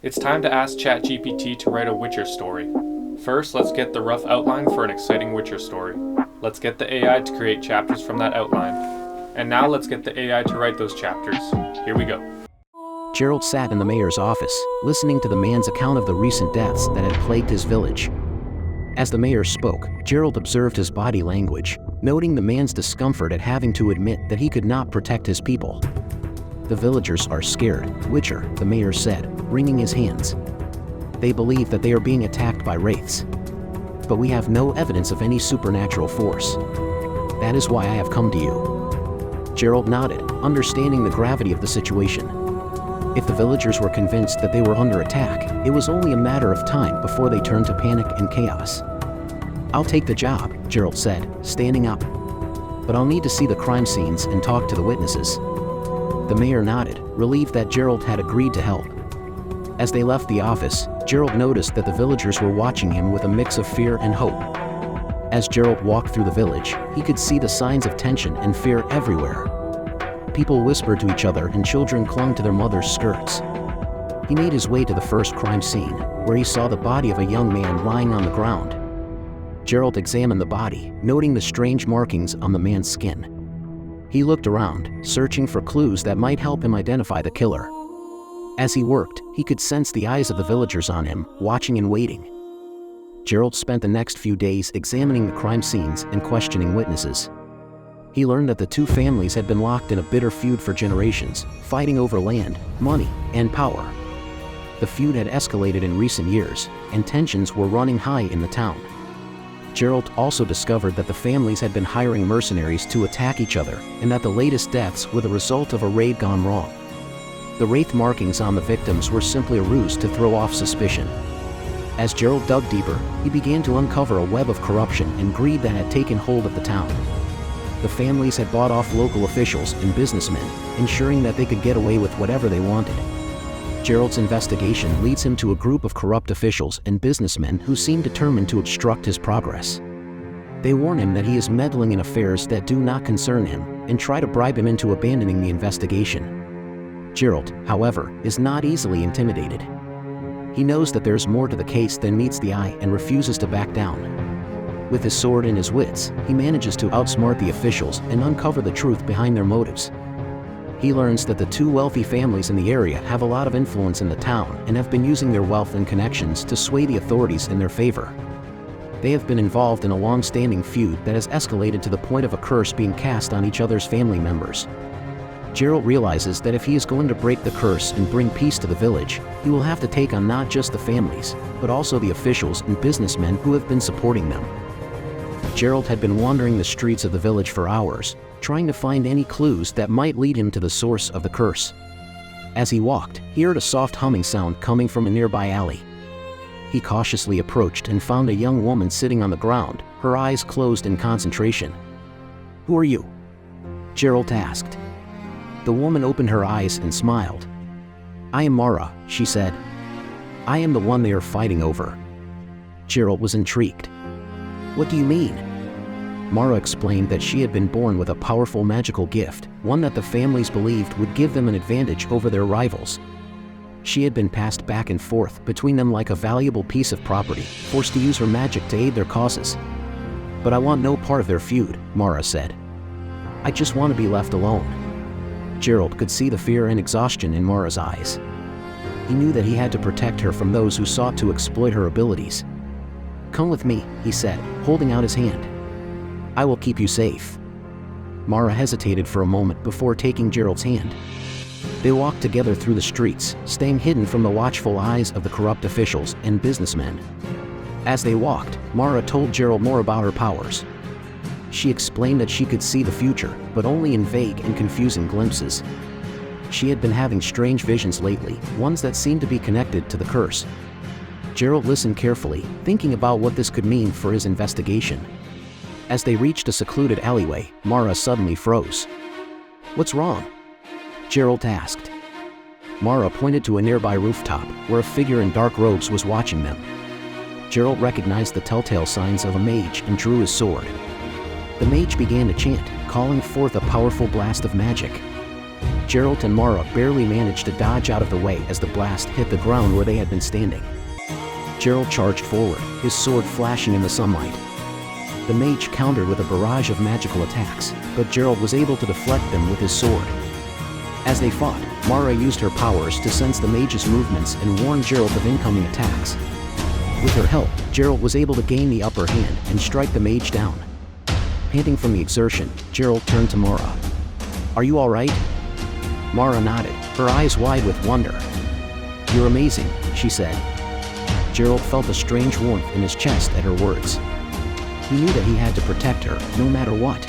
It's time to ask Chat GPT to write a Witcher story. First, let's get the rough outline for an exciting Witcher story. Let's get the AI to create chapters from that outline. And now let's get the AI to write those chapters. Here we go. Gerald sat in the mayor's office, listening to the man's account of the recent deaths that had plagued his village. As the mayor spoke, Gerald observed his body language, noting the man's discomfort at having to admit that he could not protect his people. "The villagers are scared, Witcher," the mayor said, wringing his hands. "They believe that they are being attacked by wraiths. But we have no evidence of any supernatural force. That is why I have come to you." Gerald nodded, understanding the gravity of the situation. If the villagers were convinced that they were under attack, it was only a matter of time before they turned to panic and chaos. "I'll take the job," Gerald said, standing up. "But I'll need to see the crime scenes and talk to the witnesses." The mayor nodded, relieved that Gerald had agreed to help. As they left the office, Gerald noticed that the villagers were watching him with a mix of fear and hope. As Gerald walked through the village, he could see the signs of tension and fear everywhere. People whispered to each other and children clung to their mothers' skirts. He made his way to the first crime scene, where he saw the body of a young man lying on the ground. Gerald examined the body, noting the strange markings on the man's skin. He looked around, searching for clues that might help him identify the killer. As he worked, he could sense the eyes of the villagers on him, watching and waiting. Gerald spent the next few days examining the crime scenes and questioning witnesses. He learned that the two families had been locked in a bitter feud for generations, fighting over land, money, and power. The feud had escalated in recent years, and tensions were running high in the town. Gerald also discovered that the families had been hiring mercenaries to attack each other, and that the latest deaths were the result of a raid gone wrong. The wraith markings on the victims were simply a ruse to throw off suspicion. As Gerald dug deeper, he began to uncover a web of corruption and greed that had taken hold of the town. The families had bought off local officials and businessmen, ensuring that they could get away with whatever they wanted. Gerald's investigation leads him to a group of corrupt officials and businessmen who seem determined to obstruct his progress. They warn him that he is meddling in affairs that do not concern him, and try to bribe him into abandoning the investigation. Gerald, however, is not easily intimidated. He knows that there's more to the case than meets the eye and refuses to back down. With his sword and his wits, he manages to outsmart the officials and uncover the truth behind their motives. He learns that the two wealthy families in the area have a lot of influence in the town and have been using their wealth and connections to sway the authorities in their favor. They have been involved in a long-standing feud that has escalated to the point of a curse being cast on each other's family members. Gerald realizes that if he is going to break the curse and bring peace to the village, he will have to take on not just the families, but also the officials and businessmen who have been supporting them. Gerald had been wandering the streets of the village for hours, trying to find any clues that might lead him to the source of the curse. As he walked, he heard a soft humming sound coming from a nearby alley. He cautiously approached and found a young woman sitting on the ground, her eyes closed in concentration. "Who are you?" Gerald asked. The woman opened her eyes and smiled. "I am Mara," she said. "I am the one they are fighting over." Gerald was intrigued. "What do you mean?" Mara explained that she had been born with a powerful magical gift, one that the families believed would give them an advantage over their rivals. She had been passed back and forth between them like a valuable piece of property, forced to use her magic to aid their causes. "But I want no part of their feud," Mara said. "I just want to be left alone." Gerald could see the fear and exhaustion in Mara's eyes. He knew that he had to protect her from those who sought to exploit her abilities. "Come with me," he said, holding out his hand. "I will keep you safe." Mara hesitated for a moment before taking Gerald's hand. They walked together through the streets, staying hidden from the watchful eyes of the corrupt officials and businessmen. As they walked, Mara told Gerald more about her powers. She explained that she could see the future, but only in vague and confusing glimpses. She had been having strange visions lately, ones that seemed to be connected to the curse. Gerald listened carefully, thinking about what this could mean for his investigation. As they reached a secluded alleyway, Mara suddenly froze. "What's wrong?" Gerald asked. Mara pointed to a nearby rooftop, where a figure in dark robes was watching them. Gerald recognized the telltale signs of a mage and drew his sword. The mage began to chant, calling forth a powerful blast of magic. Gerald and Mara barely managed to dodge out of the way as the blast hit the ground where they had been standing. Gerald charged forward, his sword flashing in the sunlight. The mage countered with a barrage of magical attacks, but Gerald was able to deflect them with his sword. As they fought, Mara used her powers to sense the mage's movements and warn Gerald of incoming attacks. With her help, Gerald was able to gain the upper hand and strike the mage down. Panting from the exertion, Gerald turned to Mara. "Are you all right?" Mara nodded, her eyes wide with wonder. "You're amazing," she said. Gerald felt a strange warmth in his chest at her words. He knew that he had to protect her, no matter what.